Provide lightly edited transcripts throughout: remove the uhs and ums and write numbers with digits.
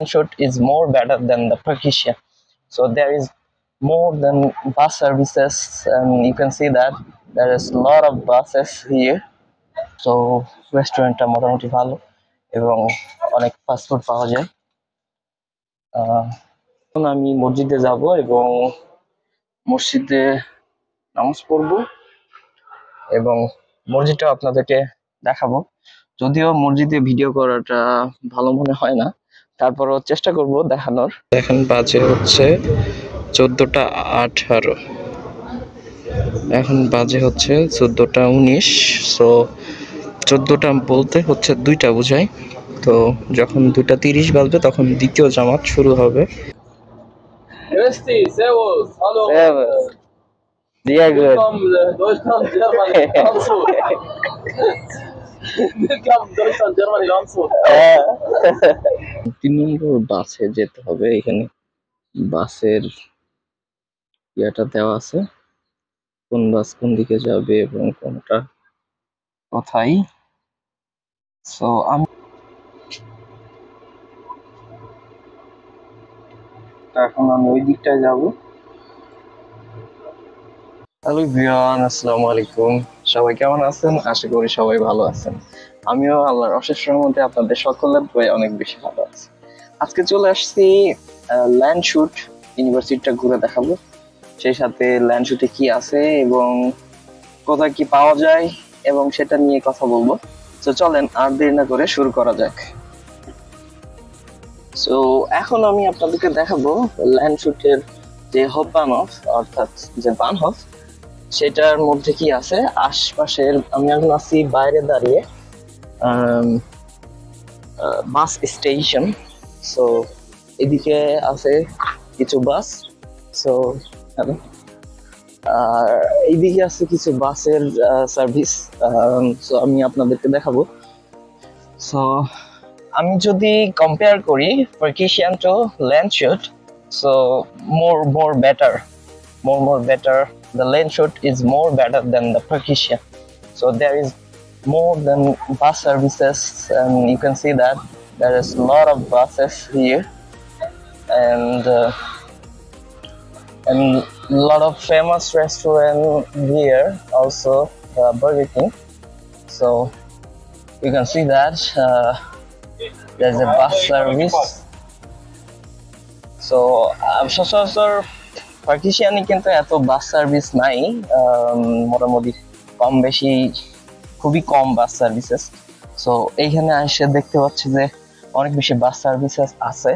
shoot is more better than the Percussion. So there is more than bus services, and you can see that there is a lot of buses here. So রেস্টুরেন্টটা মোটামুটি ভালো এবং অনেক fast food পাওয়া যায়। এখন আমি মসজিদে যাব এবং মসজিদে নামাজ পড়বো এবং মসজিদটা আপনাদেরকে দেখাবো। যদিও মসজিদে ভিডিও করাটা ভালো মনে হয় না, তারপরও চেষ্টা করব দেখানোর। এখন বাজে হচ্ছে 14টা 18। এখন বাজে হচ্ছে 14টা 19। সো 14টা বলতে হচ্ছে 2টা বোঝায়। তো যখন 2টা 30 বাজবে তখন দ্বিতীয় জামাত শুরু হবে। Servus, hallo. Sehr gut. Willkommen Deutschland, Germany, Landshut. Willkommen Deutschland, Germany, Landshut. 3 নম্বর বাসে যেতে হবে। এখানে বাসের ইয়াটা দেওয়া আছে, কোন বাস কোন দিকে যাবে এবং কোনটা কোথায়। সো আমি এখন ওই দিকটায় যাব। হ্যালো ভিউয়ার, আসসালামু আলাইকুম। সবাই কেমন আছেন? আশা করি সবাই ভালো আছেন। আমিও আল্লাহর অশেষ রহমতে আপনাদের সকলের দয়ায় অনেক বেশি ভালো আছি। আজকে চলে আসছি ল্যান্ডশুট ইউনিভার্সিটিটা ঘুরে দেখাবো, সেই সাথে ল্যান্ডশুটে কি আছে এবং কোথায় কি পাওয়া যায় এবং সেটা নিয়ে কথা বলবো। তো চলেন আর দেরি না করে শুরু করা যাক। সো এখন আমি আপনাদেরকে দেখাবো ল্যান্ডশুটের যে হফবানহফ, অর্থাৎ যে বানহফ, সেটার মধ্যে কি আছে আশপাশের। আমি এখন আছি বাইরে দাঁড়িয়ে, বাস স্টেশন। সো এদিকে আছে কিছু বাস, সো আর এইদিকে আছে কিছু বাসের সার্ভিস। সো আমি আপনাদেরকে দেখাবো। সো আমি যদি কম্পেয়ার করি Percussion to Landshut, so more better. The Landshut is more better than the Percussion. So there is more than bus services, and you can see that there is a lot of buses here, and a lot of famous restaurant here, also Burger King. So you can see that there's a bus service. So সচরাচর পার্কিশিয়ানে কিন্তু এত bus service নাই, মোটামুটি কম বেশি খুবই কম বাস services. So এইখানে এসে দেখতে পাচ্ছি যে অনেক বেশি বাস সার্ভিসেস আছে।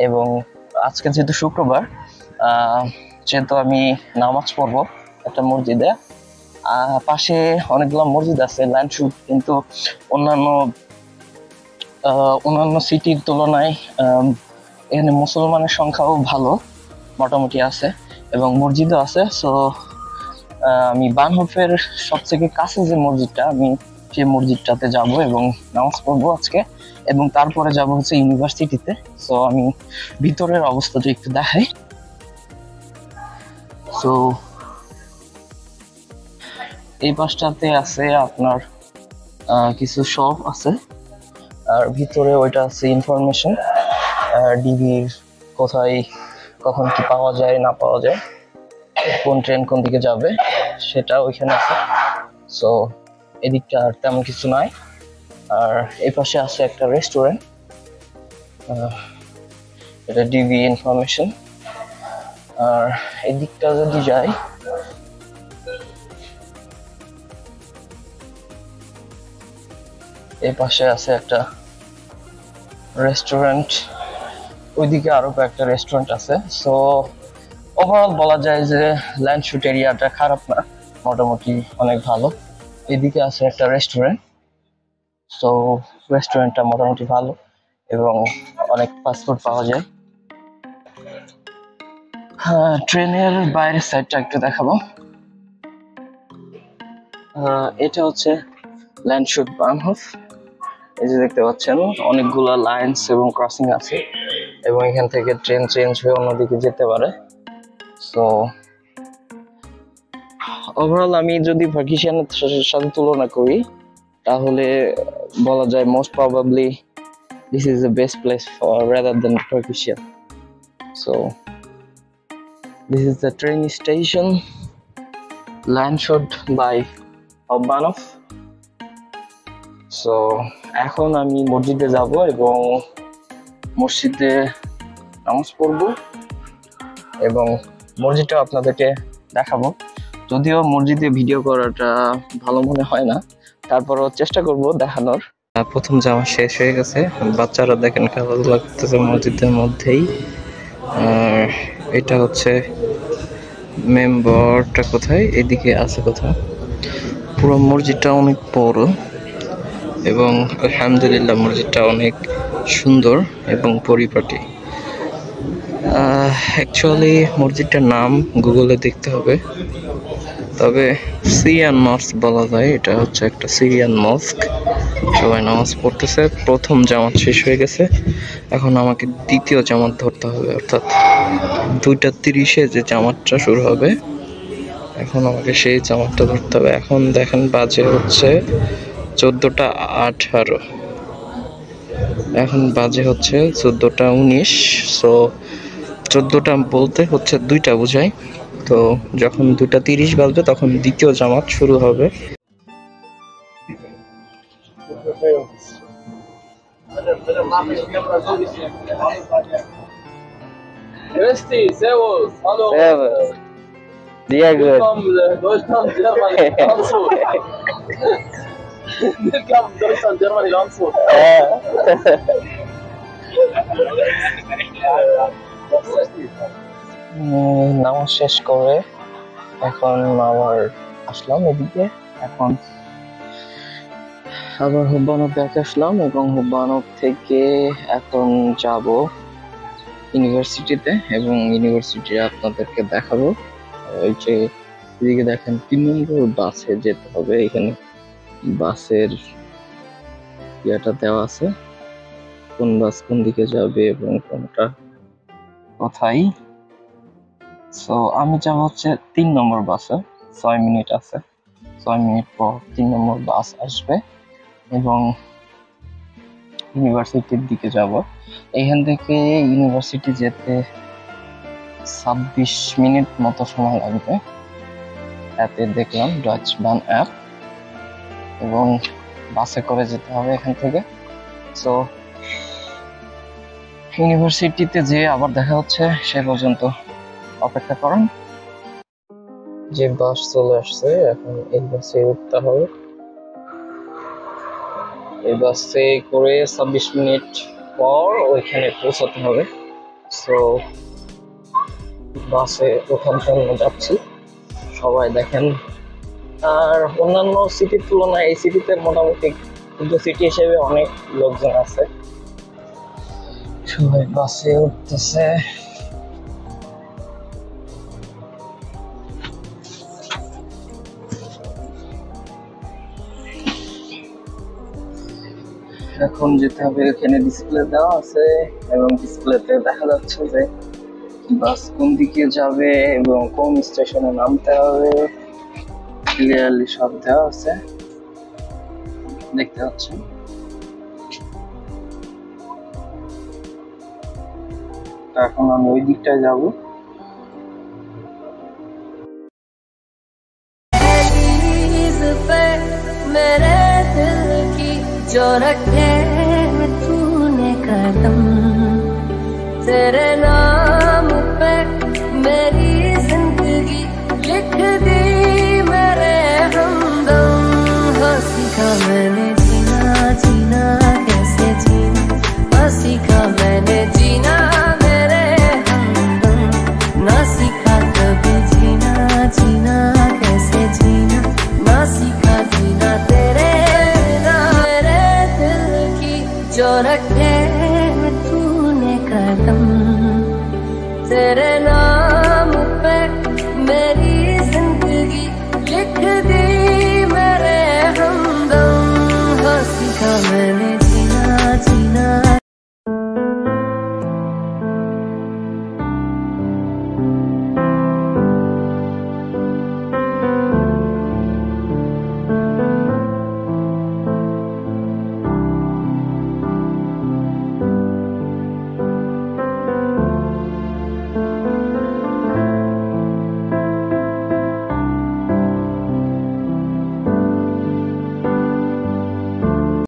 এবং আজকে যেহেতু শুক্রবার, যেহেতু আমি নামাজ পড়বো একটা মসজিদে, পাশে অনেকগুলো মসজিদ আছে ল্যান্ডশুট, কিন্তু অন্যান্য সিটির তুলনায় এখানে মুসলমানের সংখ্যাও ভালো মোটামুটি আছে এবং মসজিদও আছে। সো আমি বানহফের সবথেকে কাছে যে মসজিদটা, আমি সেই মসজিদটাতে যাব এবং নামাজ পড়বো আজকে, এবং তারপরে যাব হচ্ছে ইউনিভার্সিটিতে। সো আমি ভিতরের অবস্থাটা একটু দেখাই। সো এই পাশটাতে আছে আপনার কিছু শপ আছে, আর ভিতরে ওইটা আছে ইনফরমেশন, ডিবির কোথায় কখন কি পাওয়া যায় না পাওয়া যায়, কোন ট্রেন কোন দিকে যাবে সেটা ওইখানে আছে। সো এদিকটা আর তেমন কিছু নাই। আর এই পাশে আছে একটা রেস্টুরেন্ট, এটা ডিবি ইনফরমেশন। আর এদিকটা যদি যাই, এই পাশে আছে একটা রেস্টুরেন্ট, ওইদিকে আরো কয়েকটা রেস্টুরেন্ট আছে। সো ওভারঅল বলা যায় যে ল্যান্ডশুট এরিয়াটা খারাপ না, মোটামুটি অনেক ভালো। এদিকে আছে একটা রেস্টুরেন্ট, সো রেস্টুরেন্টটা মোটামুটি ভালো এবং অনেক ফাস্টফুড পাওয়া যায়। হ্যাঁ, ট্রেনের বাইরের সাইডটা একটু দেখাবো। এটা হচ্ছে ল্যান্ডশুট বানহফ। এই যে দেখতে পাচ্ছেন অনেকগুলা লাইনস এবং ক্রসিং আছে, এবং এখান থেকে ট্রেন চেঞ্জ হয়ে অন্যদিকে যেতে পারে। সো ওভারঅল আমি যদি পার্কিশিয়ানের সাথে তুলনা করি, তাহলে বলা যায় most probably this is the best place for rather than Turkish. So this is the train station, Landshut by Hobbanov. So এখন আমি মসজিদে যাব এবং মসজিদে নামাজ পড়ব এবং মসজিদটা আপনাদেরকে দেখাবো। যদিও মসজিদে ভিডিও করাটা ভালো মনে হয় না, তারপরও চেষ্টা করব দেখানোর। প্রথম জামা শেষ হয়ে গেছে, বাচ্চারা দেখেন খেলাধুলা করতেছে মসজিদের মধ্যেই। আর এটা হচ্ছে মেম্বারটা কোথায়, এদিকে আছে কোথাও। পুরো মসজিদটা অনেক বড় এবং আলহামদুলিল্লাহ মসজিদটা অনেক সুন্দর এবং পরিপাটি। অ্যাকচুয়ালি মসজিদটার নাম গুগলে দেখতে হবে, তবে সিরিয়ান মস্ক বলা যায়। এটা হচ্ছে একটা সিরিয়ান মস্ক, সবাই নামাজ পড়তেছে। প্রথম জামাত শেষ হয়ে গেছে, এখন আমাকে দ্বিতীয় জামাত ধরতে হবে, অর্থাৎ 2:30 যে জামাতটা শুরু হবে, এখন আমাকে সেই জামাতটা ধরতে হবে। এখন দেখেন বাজে হচ্ছে 14:18, এখন বাজে হচ্ছে 14:19। সো 14টা বলতে হচ্ছে 2টা বোঝায়। তো যখন 2:30 বাজবে তখন দ্বিতীয় জামাত শুরু হবে। Grüß servus, hallo. Sehr gut. Willkommen Deutschland, Germany, Landshut. Willkommen Deutschland, Germany, Landshut. নামাজ শেষ করে এখন আবার আসলাম এদিকে। এখন আবার হুব্বানব ব্যাক আসলাম এবং হুব্বানব থেকে এখন যাব ইউনিভার্সিটিতে এবং ইউনিভার্সিটি আপনাদেরকে দেখাবো। ওই যে এদিকে দেখেন 3 নম্বর বাসে যেতে হবে, এখানে বাসের ইয়েটা দেওয়া আছে, কোন বাস কোন দিকে যাবে এবং কোনটা কোথায়। সো আমি যাব হচ্ছে 3 নম্বর বাসে, 6 মিনিট আছে, 6 মিনিট পর 3 নম্বর বাস আসবে এবং ইউনিভার্সিটির দিকে যাব। এখান থেকে ইউনিভার্সিটি যেতে 26 মিনিট মতো সময় লাগবে, এতে দেখলাম ডয়েচ বান অ্যাপ, এবং বাসে করে যেতে হবে এখান থেকে। সো ইউনিভার্সিটিতে যে আবার দেখা হচ্ছে, সে পর্যন্ত অপেক্ষা করুন। যে বাস চলে আসছে, এখন এই বাসে উঠতে হবে। এই বাসে করে 26 মিনিট পর ওইখানে পৌঁছাতে হবে। সো বাসে ওঠার জন্য যাচ্ছি, সবাই দেখেন। আর অন্যান্য সিটির তুলনায় এই সিটিতে মোটামুটি কিন্তু সিটি হিসেবে অনেক লোকজন আছে, সবাই বাসে উঠতেছে। এখন যেতে হবে, এখানে ডিসপ্লে দেওয়া আছে এবং ডিসপ্লেতে দেখা যাচ্ছে যে বাস কোন দিকে যাবে এবং কোন স্টেশনে নামতে হবে, ক্লিয়ারলি সব দেওয়া আছে, দেখতে পাচ্ছেন। এখন আমি ওই দিকটায় যাব। मेरे दिल की जो रखे तूने कदम, तेरे नाम पे मेरी जिंदगी लिख दी मेरे हमदम। हाँ सीखा मैंने जीना, जीना कैसे जीना, हाँ सीखा मैंने जीना मेरे हमदम। ना सीखा कभी जीना, जीना कैसे जीना, ना सीखा जीना तेरे बिना। मेरे दिल की जो रखे तूने कदम, तेरे